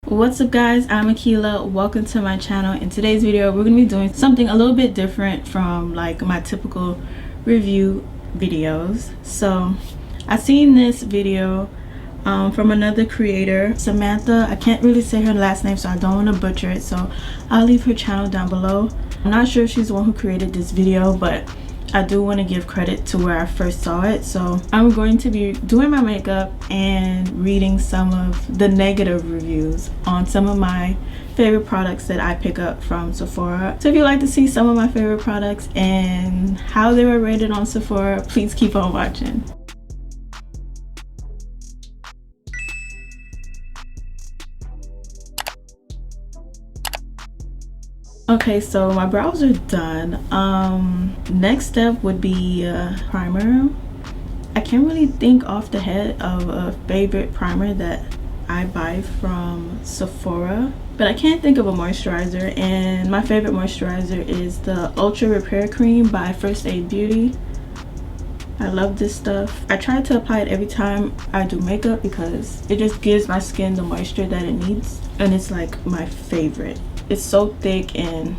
What's up guys, I'm Akila. Welcome to my channel. In today's video we're going to be doing something a little bit different from like my typical review videos. So I seen this video from another creator, Samantha. I can't really say her last name, so I don't want to butcher it, so I'll leave her channel down below. I'm not sure if she's the one who created this video, but I do want to give credit to where I first saw it. So I'm going to be doing my makeup and reading some of the negative reviews on some of my favorite products that I pick up from Sephora. So if you'd like to see some of my favorite products and how they were rated on Sephora, please keep on watching. Okay, so my brows are done. Next step would be primer. I can't really think off the head of a favorite primer that I buy from Sephora, but I can't think of a moisturizer, and my favorite moisturizer is the Ultra Repair Cream by First Aid Beauty. I love this stuff. I try to apply it every time I do makeup because it just gives my skin the moisture that it needs, and it's like my favorite. It's so thick, and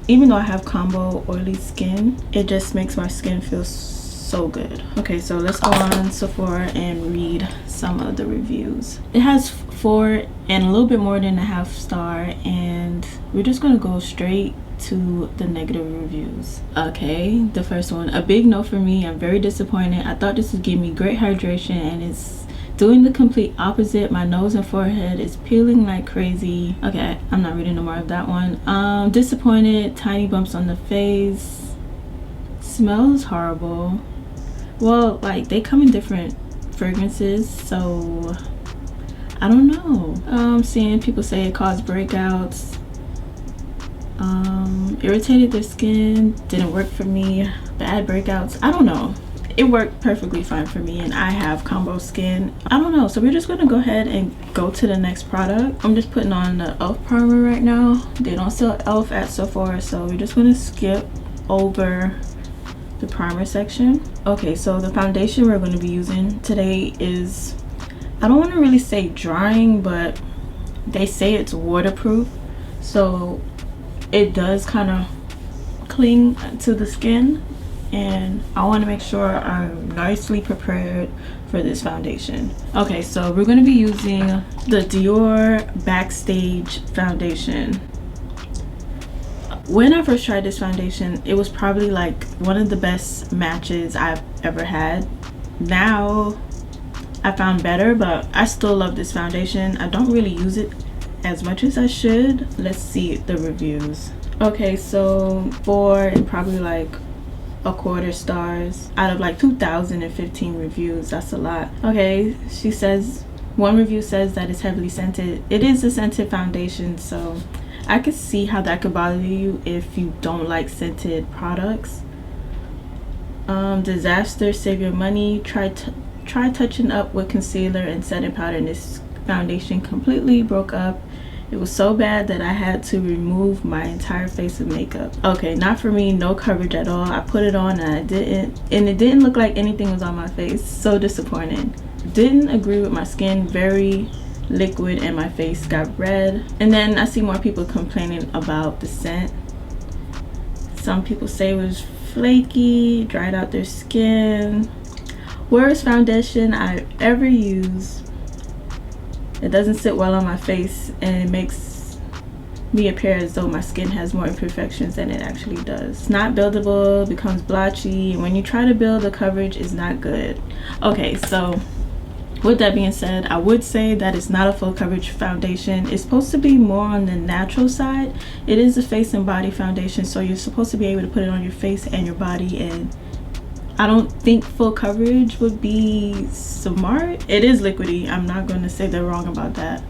even though I have combo oily skin, it just makes my skin feel so good. Okay, so let's go on Sephora and read some of the reviews. It has 4 and a little bit more than a half star, and we're just gonna go straight to the negative reviews. Okay, the first one, a big no for me. I'm very disappointed. I thought this would give me great hydration, and it's doing the complete opposite. My nose and forehead is peeling like crazy. Okay, I'm not reading no more of that one. Disappointed, tiny bumps on the face. Smells horrible. Well, like they come in different fragrances, so I don't know. Seeing people say it caused breakouts. Irritated their skin, didn't work for me. Bad breakouts, I don't know. It worked perfectly fine for me, and I have combo skin. I don't know, so we're just gonna go ahead and go to the next product. I'm just putting on the e.l.f. primer right now. They don't sell e.l.f. at Sephora, so we're just gonna skip over the primer section. Okay, so the foundation we're going to be using today is, I don't want to really say drying, but they say it's waterproof, so it does kind of cling to the skin, and I want to make sure I'm nicely prepared for this foundation. Okay, so we're going to be using the Dior Backstage foundation. When I first tried this foundation, it was probably like one of the best matches I've ever had. Now I found better, but I still love this foundation. I don't really use it as much as I should. Let's see the reviews. Okay, so 4 and probably like a quarter stars out of like 2,015 reviews. That's a lot. Okay, she says, one review says that it's heavily scented. It is a scented foundation, so I could see how that could bother you if you don't like scented products. Disaster, save your money. Try touching up with concealer and setting powder, and this foundation completely broke up. It was so bad that I had to remove my entire face of makeup. Okay, not for me. No coverage at all. I put it on and it didn't look like anything was on my face. So disappointing. Didn't agree with my skin. Very liquid, and my face got red. And then I see more people complaining about the scent. Some people say it was flaky, dried out their skin. Worst foundation I've ever used. It doesn't sit well on my face, and it makes me appear as though my skin has more imperfections than it actually does. It's not buildable, becomes blotchy, and when you try to build, the coverage is not good. Okay, so with that being said, I would say that it's not a full coverage foundation. It's supposed to be more on the natural side. It is a face and body foundation, so you're supposed to be able to put it on your face and your body, and I don't think full coverage would be smart. It is liquidy. I'm not going to say they're wrong about that.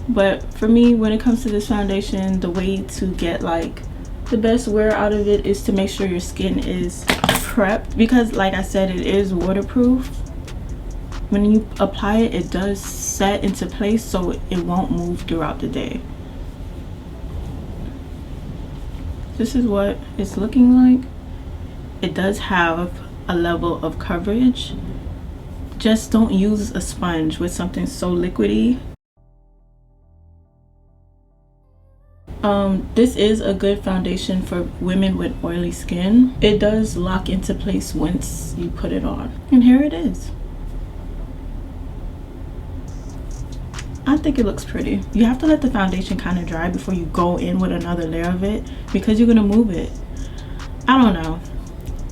But for me, when it comes to this foundation, the way to get like the best wear out of it is to make sure your skin is prepped, because like I said, it is waterproof. When you apply it, it does set into place, so it won't move throughout the day. This is what it's looking like. It does have a level of coverage. Just don't use a sponge with something so liquidy. This is a good foundation for women with oily skin. It does lock into place once you put it on. And here it is. I think it looks pretty. You have to let the foundation kind of dry before you go in with another layer of it, because you're gonna move it. I don't know.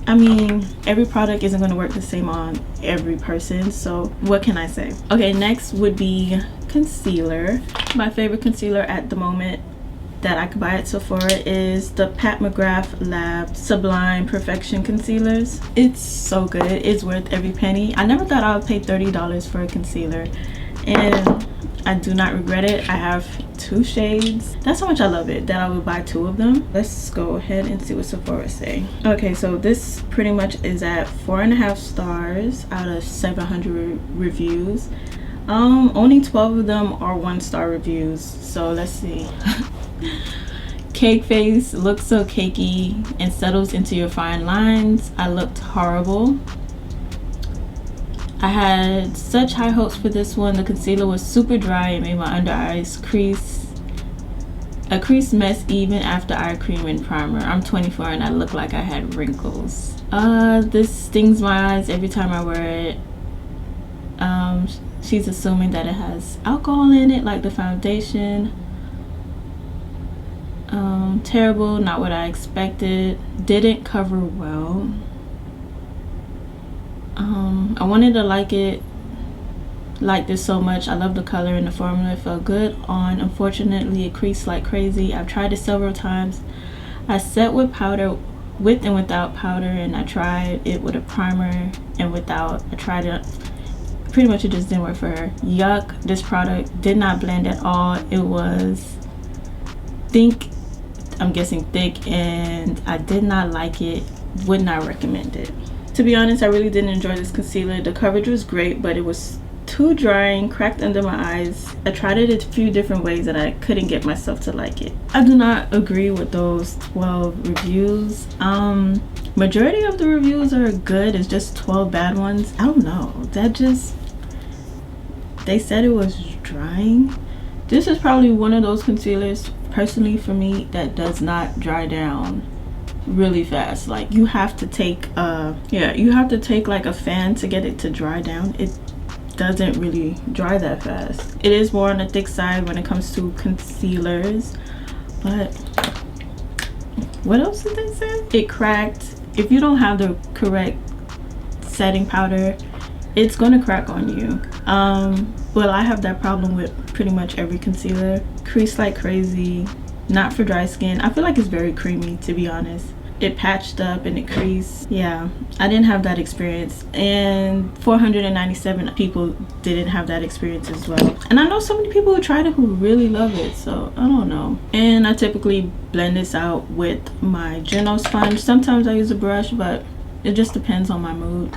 I mean, every product isn't going to work the same on every person, so what can I say? Okay, next would be concealer. My favorite concealer at the moment that I could buy at Sephora is the Pat McGrath Lab Sublime Perfection Concealers. It's so good. It's worth every penny. I never thought I would pay $30 for a concealer, and I do not regret it. I have 2 shades. That's how much I love it that I would buy 2 of them. Let's go ahead and see what Sephora say. Okay, so this pretty much is at 4.5 stars out of 700 reviews. Only 12 of them are 1-star reviews, so let's see. Cake face, looks so cakey and settles into your fine lines. I looked horrible. I had such high hopes for this one. The concealer was super dry and made my under eyes a crease mess even after eye cream and primer. I'm 24 and I look like I had wrinkles. This stings my eyes every time I wear it. She's assuming that it has alcohol in it like the foundation. Terrible, not what I expected. Didn't cover well. I wanted to like this so much. I love the color and the formula. It felt good on. Unfortunately, it creased like crazy. I've tried it several times. I set with powder, with and without powder, and I tried it with a primer and without. I tried it. Pretty much it just didn't work for her. Yuck. This product did not blend at all. It was I'm guessing thick, and I did not like it. Would not recommend it. To be honest, I really didn't enjoy this concealer. The coverage was great, but it was too drying, cracked under my eyes. I tried it a few different ways and I couldn't get myself to like it. I do not agree with those 12 reviews. Majority of the reviews are good. It's just 12 bad ones. I don't know. They said it was drying. This is probably one of those concealers, personally for me, that does not dry down really fast. Like you have to take like a fan to get it to dry down. It doesn't really dry that fast. It is more on the thick side when it comes to concealers, but what else did they say? It cracked. If you don't have the correct setting powder, it's gonna crack on you. Well, I have that problem with pretty much every concealer. Crease like crazy. Not for dry skin. I feel like it's very creamy, to be honest. It patched up and it creased. Yeah, I didn't have that experience, and 497 people didn't have that experience as well. And I know so many people who tried it who really love it, so I don't know. And I typically blend this out with my Juno Sponge. Sometimes I use a brush, but it just depends on my mood.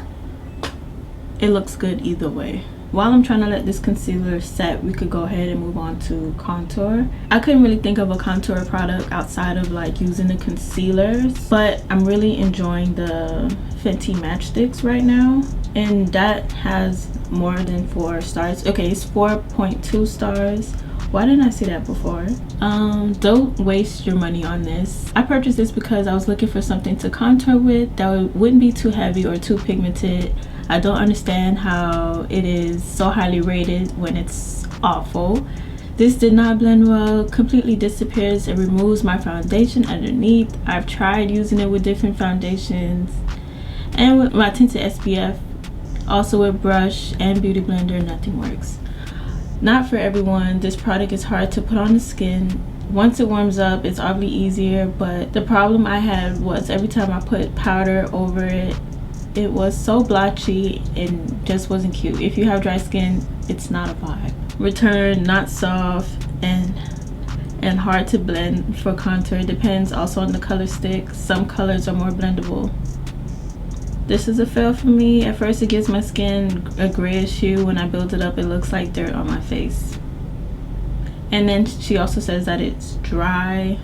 It looks good either way. While I'm trying to let this concealer set, we could go ahead and move on to contour. I couldn't really think of a contour product outside of like using the concealers, but I'm really enjoying the Fenty matchsticks right now, and that has more than 4 stars. Okay, it's 4.2 stars. Why didn't I see that before? Don't waste your money on this. I purchased this because I was looking for something to contour with that wouldn't be too heavy or too pigmented. I don't understand how it is so highly rated when it's awful. This did not blend well, completely disappears and removes my foundation underneath. I've tried using it with different foundations and with my tinted SPF, also with brush and beauty blender. Nothing works. Not for everyone. This product is hard to put on the skin. Once it warms up, it's obviously easier, but the problem I had was every time I put powder over it, it was so blotchy and just wasn't cute. If you have dry skin, it's not a vibe. Return, not soft and hard to blend for contour. It depends also on the color stick. Some colors are more blendable. This is a fail for me. At first it gives my skin a grayish hue. When I build it up, it looks like dirt on my face. And then she also says that it's dry.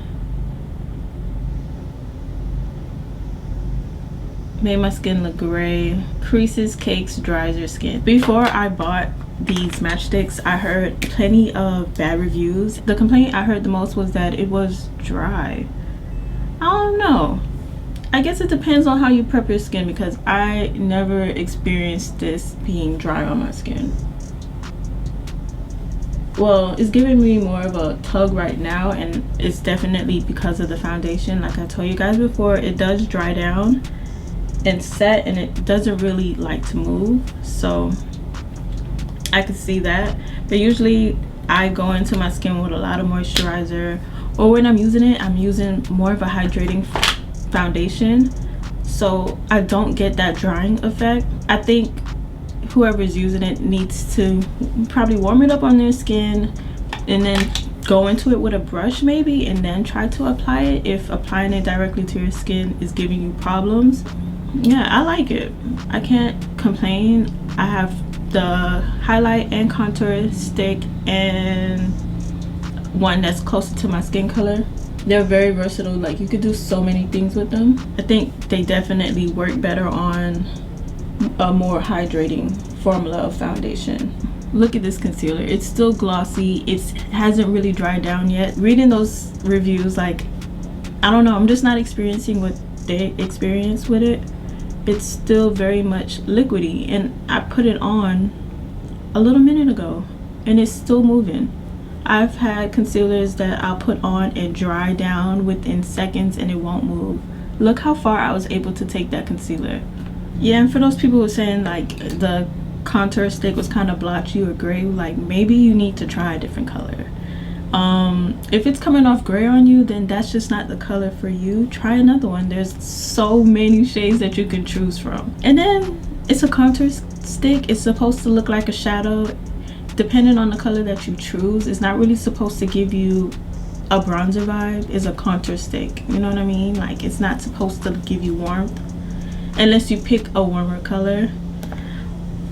Made my skin look gray. Creases, cakes, dries your skin. Before I bought these matchsticks. I heard plenty of bad reviews. The complaint I heard the most was that it was dry. I don't know. I guess it depends on how you prep your skin, because I never experienced this being dry on my skin. Well, it's giving me more of a tug right now, and it's definitely because of the foundation. Like I told you guys before, it does dry down and set, and it doesn't really like to move, so I can see that. But usually I go into my skin with a lot of moisturizer, or when I'm using it, I'm using more of a hydrating foundation, so I don't get that drying effect. I think whoever's using it needs to probably warm it up on their skin and then go into it with a brush maybe, and then try to apply it if applying it directly to your skin is giving you problems. Yeah, I like it. I can't complain. I have the highlight and contour stick and one that's closer to my skin color. They're very versatile. Like, you could do so many things with them. I think they definitely work better on a more hydrating formula of foundation. Look at this concealer. It's still glossy. It hasn't really dried down yet. Reading those reviews, like, I don't know, I'm just not experiencing what they experience with it. It's still very much liquidy, and I put it on a little minute ago and it's still moving. I've had concealers that I'll put on and dry down within seconds and it won't move. Look how far I was able to take that concealer. Yeah, and for those people who are saying like the contour stick was kind of blotchy or gray, like, maybe you need to try a different color. If it's coming off gray on you, then that's just not the color for you. Try another one. There's so many shades that you can choose from. And then it's a contour stick. It's supposed to look like a shadow. Depending on the color that you choose, it's not really supposed to give you a bronzer vibe. It's a contour stick, you know what I mean? Like, it's not supposed to give you warmth unless you pick a warmer color.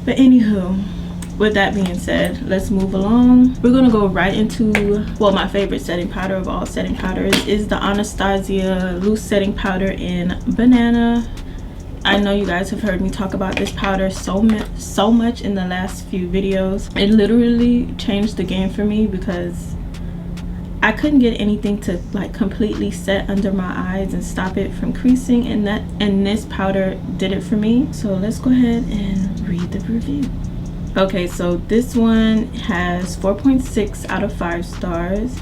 But anywho, with that being said, let's move along. We're gonna go right into, well, my favorite setting powder of all setting powders is the Anastasia loose setting powder in Banana. I know you guys have heard me talk about this powder so much in the last few videos. It literally changed the game for me because I couldn't get anything to like completely set under my eyes and stop it from creasing, and this powder did it for me. So let's go ahead and read the review. Okay, so this one has 4.6 out of 5 stars,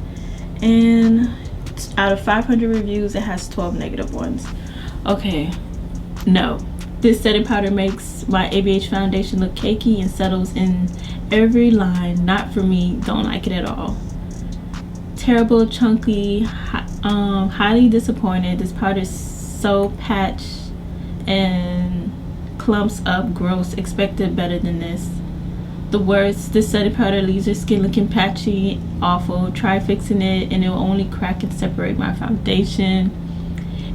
and out of 500 reviews it has 12 negative ones. Okay, no, this setting powder makes my ABH foundation look cakey and settles in every line. Not for me. Don't like it at all. Terrible, chunky, highly disappointed. This powder is so patched and clumps up. Gross. Expected better than this. The worst. This setting powder leaves your skin looking patchy. Awful. Try fixing it and it will only crack and separate my foundation.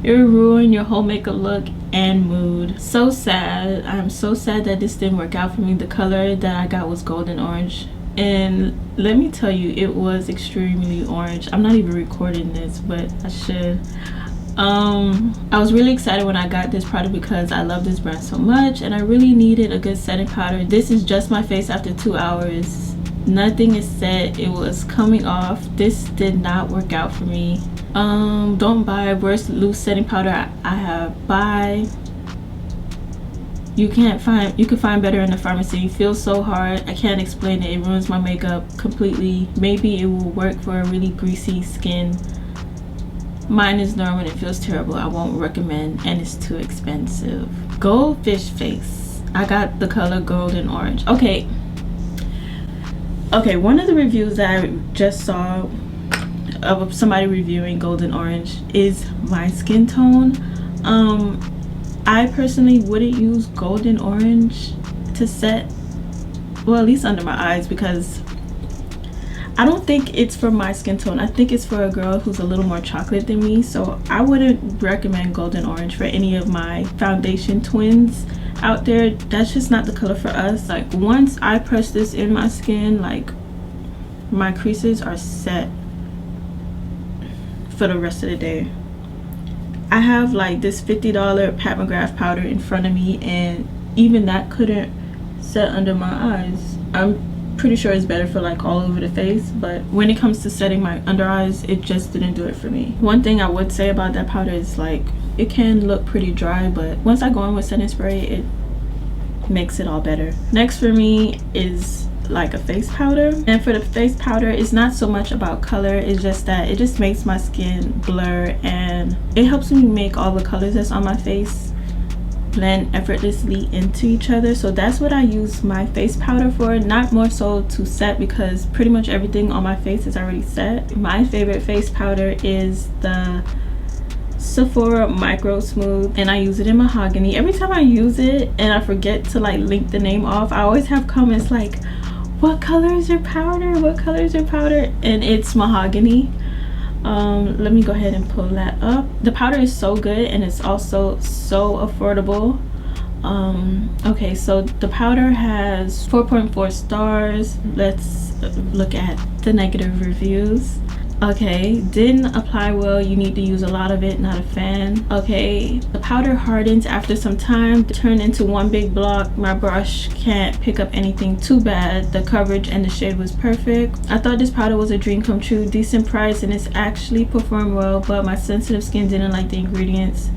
It will ruin your whole makeup look and mood. So sad. I'm so sad that this didn't work out for me. The color that I got was golden orange, and let me tell you, it was extremely orange. I'm not even recording this, but I should. I was really excited when I got this product because I love this brand so much and I really needed a good setting powder. This is just my face after 2 hours. Nothing is set. It was coming off. This did not work out for me. Don't buy. Worst loose setting powder I have. Buy. You can find better in the pharmacy. It feels so hard. I can't explain it. It ruins my makeup completely. Maybe it will work for a really greasy skin. Mine is normal and it feels terrible. I won't recommend, and it's too expensive. Goldfish face. I got the color golden orange. Okay, one of the reviews that I just saw of somebody reviewing golden orange is my skin tone. I personally wouldn't use golden orange to set, well, at least under my eyes, because I don't think it's for my skin tone. I think it's for a girl who's a little more chocolate than me, so I wouldn't recommend golden orange for any of my foundation twins out there. That's just not the color for us. Like, once I press this in my skin, like, my creases are set for the rest of the day. I have like this $50 Pat McGrath powder in front of me, and even that couldn't set under my eyes. I'm pretty sure it's better for like all over the face, but when it comes to setting my under eyes, it just didn't do it for me. One thing I would say about that powder is like it can look pretty dry, but once I go in with setting spray, it makes it all better. Next for me is like a face powder, and for the face powder, it's not so much about color, it's just that it just makes my skin blur, and it helps me make all the colors that's on my face blend effortlessly into each other. So that's what I use my face powder for, not more so to set, because pretty much everything on my face is already set. My favorite face powder is the Sephora MicroSmooth, and I use it in Mahogany. Every time I use it and I forget to like link the name off, I always have comments like, what color is your powder, what color is your powder? And it's Mahogany. Let me go ahead and pull that up. The powder is so good, and it's also so affordable. Okay, so the powder has 4.4 stars. Let's look at the negative reviews. Okay, didn't apply well, you need to use a lot of it, not a fan. Okay, the powder hardens after some time, turned into one big block. My brush can't pick up anything too bad. The coverage and the shade was perfect. I thought this powder was a dream come true, decent price, and it's actually performed well, but my sensitive skin didn't like the ingredients.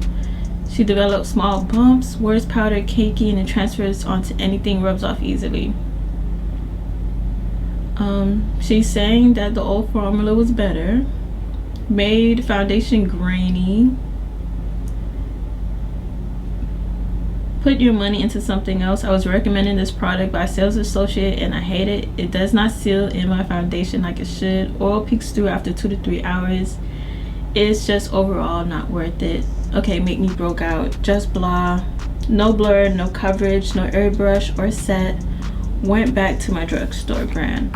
She developed small bumps, worst powder cakey, and it transfers onto anything, rubs off easily. She's saying that the old formula was better, made foundation grainy, put your money into something else. I was recommending this product by a sales associate and I hate it. It does not seal in my foundation like it should. Oil peeks through after 2 to 3 hours. It's just overall not worth it. Okay, make me broke out, just blah, no blur, no coverage, no airbrush or set. Went back to my drugstore brand.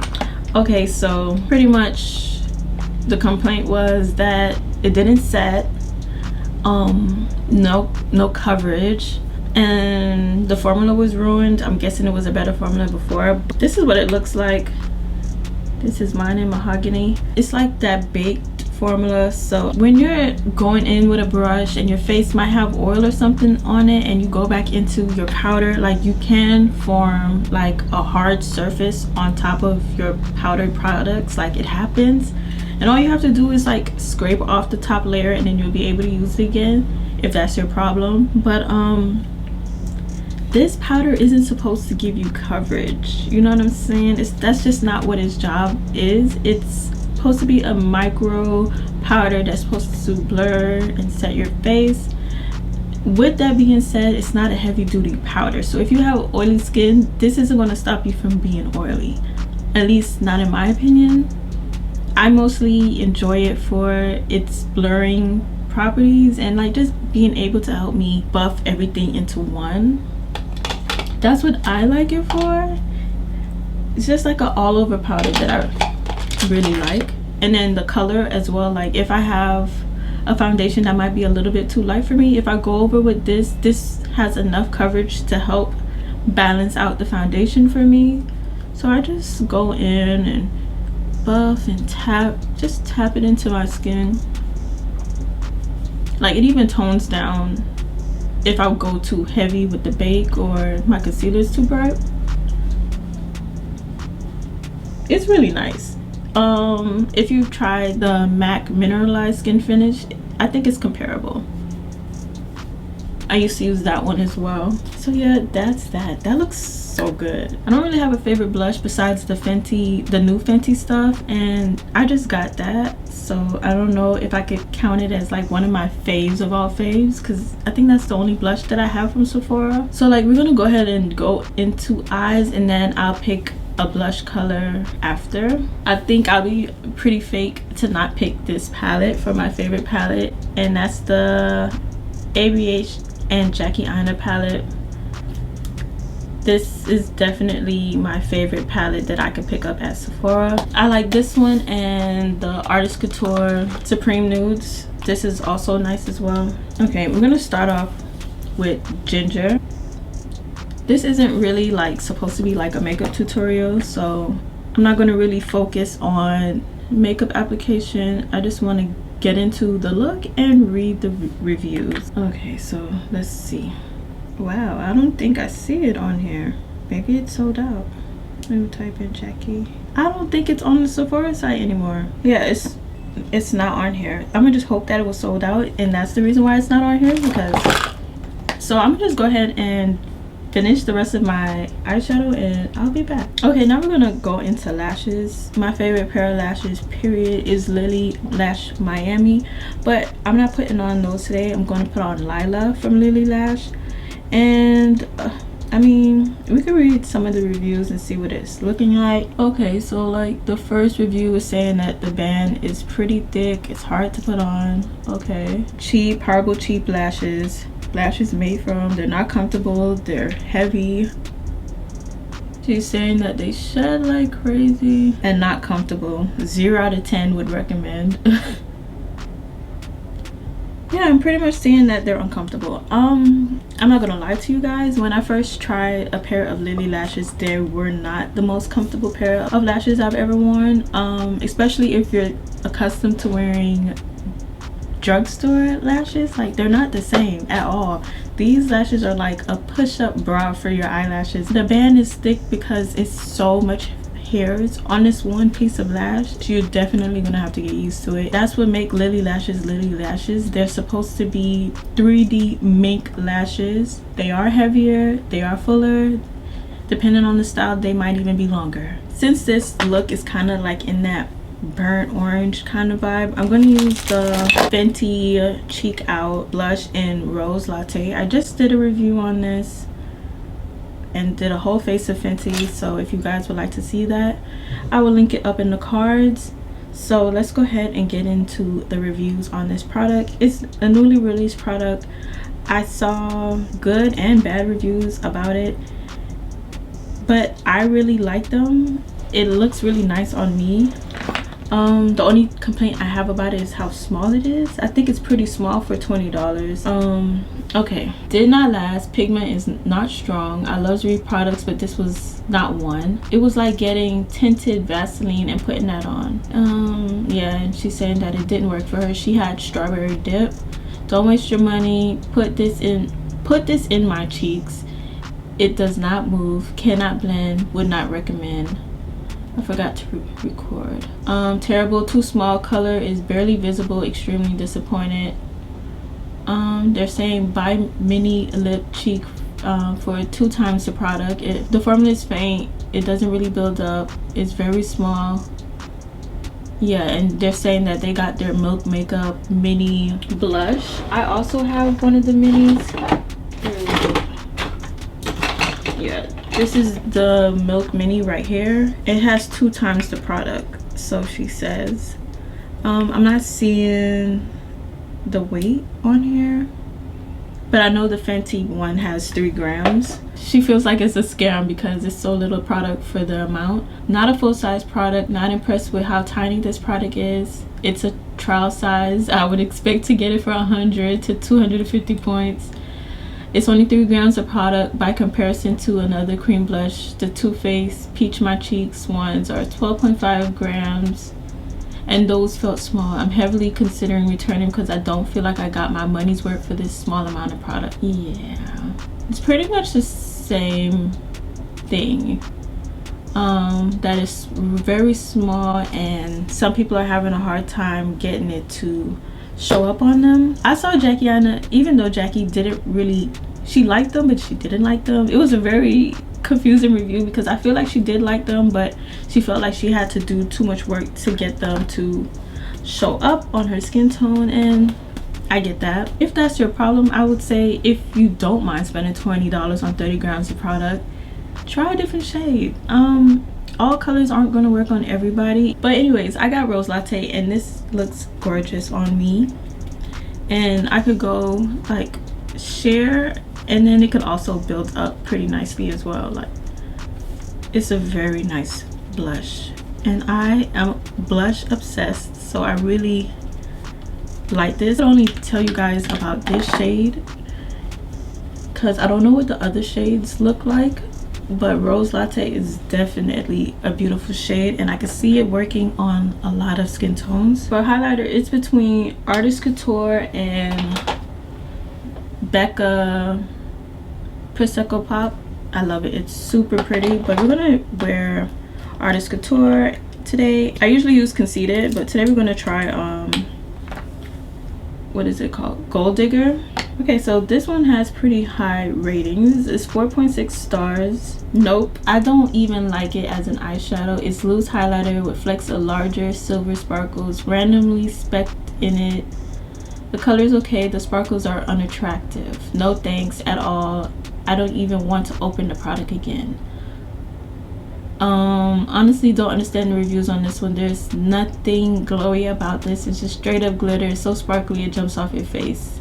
Okay, so pretty much the complaint was that it didn't set, no coverage, and the formula was ruined. I'm guessing it was a better formula before. This is what it looks like. This is mine in Mahogany. It's like that baked formula. So when you're going in with a brush and your face might have oil or something on it, and you go back into your powder, like you can form like a hard surface on top of your powdered products. Like it happens, and all you have to do is like scrape off the top layer, and then you'll be able to use it again if that's your problem. But this powder isn't supposed to give you coverage, you know what I'm saying? That's just not what its job is. It's supposed to be a micro powder that's supposed to blur and set your face. With that being said, it's not a heavy duty powder, so if you have oily skin, this isn't going to stop you from being oily, at least not in my opinion. I mostly enjoy it for its blurring properties and like just being able to help me buff everything into one. That's what I like it for. It's just like an all over powder that I really like. And then the color as well, like if I have a foundation that might be a little bit too light for me, if I go over with this has enough coverage to help balance out the foundation for me. So I just go in and buff and just tap it into my skin. Like it even tones down if I go too heavy with the bake or my concealer is too bright. It's really nice. If you've tried the MAC mineralized skin finish, I think it's comparable. I used to use that one as well. So yeah, that's that looks so good. I don't really have a favorite blush besides the Fenty, the new Fenty stuff, and I just got that, so I don't know if I could count it as like one of my faves of all faves, because I think that's the only blush that I have from Sephora. So like we're gonna go ahead and go into eyes, and then I'll pick a blush color after. I think I'll be pretty fake to not pick this palette for my favorite palette, and that's the ABH and Jackie Aina palette. This is definitely my favorite palette that I could pick up at Sephora. I like this one and the Artist Couture Supreme Nudes. This is also nice as well. Okay, we're gonna start off with Ginger. This isn't really like supposed to be like a makeup tutorial, so I'm not gonna really focus on makeup application. I just want to get into the look and read the reviews. Okay, so let's see. Wow, I don't think I see it on here. Maybe it's sold out. Let me type in Jackie. I don't think it's on the Sephora site anymore. Yeah, it's not on here. I'm gonna just hope that it was sold out, and that's the reason why it's not on here. Because so I'm gonna just go ahead and finish the rest of my eyeshadow and I'll be back. Okay, now we're gonna go into lashes. My favorite pair of lashes period is Lilly Lash Miami, but I'm not putting on those today. I'm going to put on Lila from Lilly Lash. And I mean, we can read some of the reviews and see what it's looking like. Okay, so like the first review is saying that the band is pretty thick, it's hard to put on. Okay, cheap, horrible cheap lashes. Lashes made from, they're not comfortable, they're heavy. She's saying that they shed like crazy and not comfortable. 0 out of 10 would recommend. Yeah, I'm pretty much saying that they're uncomfortable. I'm not gonna lie to you guys, when I first tried a pair of Lilly lashes, they were not the most comfortable pair of lashes I've ever worn, especially if you're accustomed to wearing drugstore lashes. Like, they're not the same at all. These lashes are like a push-up bra for your eyelashes. The band is thick because it's so much hairs on this one piece of lash. You're definitely gonna have to get used to it. That's what make Lilly Lashes Lilly Lashes. They're supposed to be 3D mink lashes. They are heavier, they are fuller. Depending on the style, they might even be longer. Since this look is kind of like in that burnt orange kind of vibe, I'm going to use the Fenty Cheek Out blush in Rose Latte. I just did a review on this and did a whole face of Fenty, so if you guys would like to see that, I will link it up in the cards. So let's go ahead and get into the reviews on this product. It's a newly released product. I saw good and bad reviews about it, but I really like them. It looks really nice on me. The only complaint I have about it is how small it is. I think it's pretty small for $20. Okay, did not last. Pigment is not strong. I love Reef products, but this was not one. It was like getting tinted Vaseline and putting that on. Yeah, and she's saying that it didn't work for her. She had strawberry dip. Don't waste your money. Put this in my cheeks. It does not move, cannot blend, would not recommend. I forgot to record. Terrible, too small, color is barely visible, extremely disappointed. They're saying buy mini lip cheek for 2 times the product. The formula is faint, it doesn't really build up, it's very small. Yeah, and they're saying that they got their Milk Makeup mini blush. I also have one of the minis. Yeah, this is the Milk Mini right here. It has 2 times the product, so she says. I'm not seeing the weight on here, but I know the Fenty one has 3 grams. She feels like it's a scam because it's so little product for the amount. Not a full-size product. Not impressed with how tiny this product is. It's a trial size. I would expect to get it for 100 to 250 points. It's only 3 grams of product by comparison to another cream blush. The Too Faced Peach My Cheeks ones are 12.5 grams. And those felt small. I'm heavily considering returning because I don't feel like I got my money's worth for this small amount of product. Yeah, it's pretty much the same thing. That is very small, and some people are having a hard time getting it to show up on them. I saw Jackie Aina, even though Jackie didn't really, she liked them but she didn't like them. It was a very confusing review because I feel like she did like them, but she felt like she had to do too much work to get them to show up on her skin tone, and I get that. If that's your problem, I would say if you don't mind spending $20 on 30 grams of product, try a different shade. All colors aren't going to work on everybody, but anyways, I got Rose Latte and this looks gorgeous on me, and I could go like sheer, and then it could also build up pretty nicely as well. Like, it's a very nice blush, and I am blush obsessed, so I really like this. I'll only tell you guys about this shade because I don't know what the other shades look like, but Rose Latte is definitely a beautiful shade, and I can see it working on a lot of skin tones. For highlighter, it's between Artist Couture and Becca Prosecco Pop. I love it. It's super pretty. But we're gonna wear Artist Couture today. I usually use Conceited, but today we're gonna try what is it called, Gold Digger. Okay, so this one has pretty high ratings. It's 4.6 stars. Nope, I don't even like it as an eyeshadow. It's loose highlighter with flecks of larger silver sparkles randomly specked in it. The color is okay. The sparkles are unattractive. No thanks at all. I don't even want to open the product again. Honestly don't understand the reviews on this one. There's nothing glowy about this. It's just straight up glitter. It's so sparkly it jumps off your face.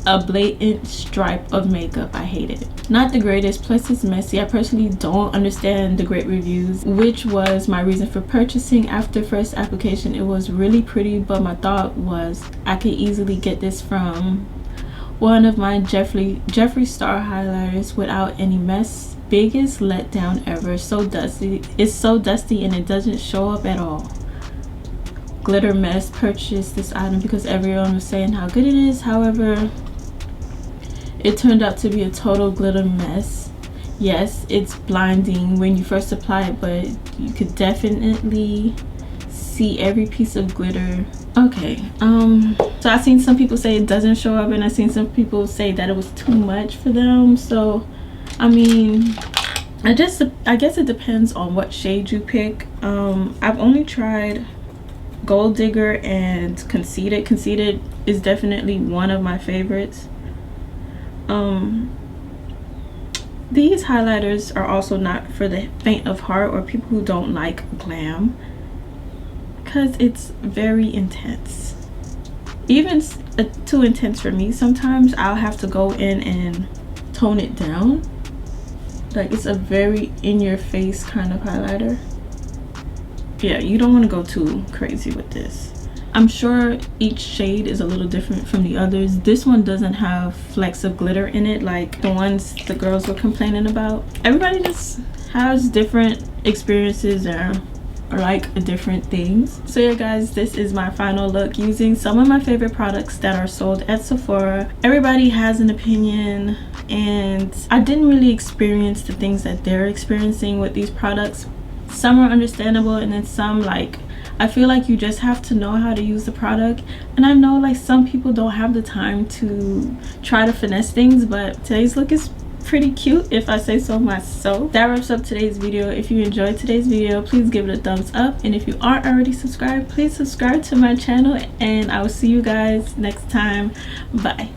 A blatant stripe of makeup. I hate it. Not the greatest, plus it's messy. I personally don't understand the great reviews, which was my reason for purchasing. After first application, it was really pretty, but my thought was I could easily get this from one of my Jeffree Star highlighters without any mess. Biggest letdown ever. So dusty. It's so dusty and it doesn't show up at all. Glitter mess. Purchased this item because everyone was saying how good it is. However, it turned out to be a total glitter mess. Yes, it's blinding when you first apply it, but you could definitely see every piece of glitter. Okay, so I've seen some people say it doesn't show up, and I've seen some people say that it was too much for them. So I mean, I guess it depends on what shade you pick. I've only tried Gold Digger and Conceited. Conceited is definitely one of my favorites. These highlighters are also not for the faint of heart or people who don't like glam, because it's very intense. Even too intense for me. Sometimes I'll have to go in and tone it down. Like, it's a very in-your-face kind of highlighter. Yeah, you don't want to go too crazy with this. I'm sure each shade is a little different from the others. This one doesn't have flecks of glitter in it like the ones the girls were complaining about. Everybody just has different experiences or like different things. So yeah guys, this is my final look using some of my favorite products that are sold at Sephora. Everybody has an opinion, and I didn't really experience the things that they're experiencing with these products. Some are understandable, and then some, like, I feel like you just have to know how to use the product. And I know like some people don't have the time to try to finesse things, but today's look is pretty cute if I say so myself. That wraps up today's video. If you enjoyed today's video, please give it a thumbs up, and if you aren't already subscribed, please subscribe to my channel, and I will see you guys next time. Bye.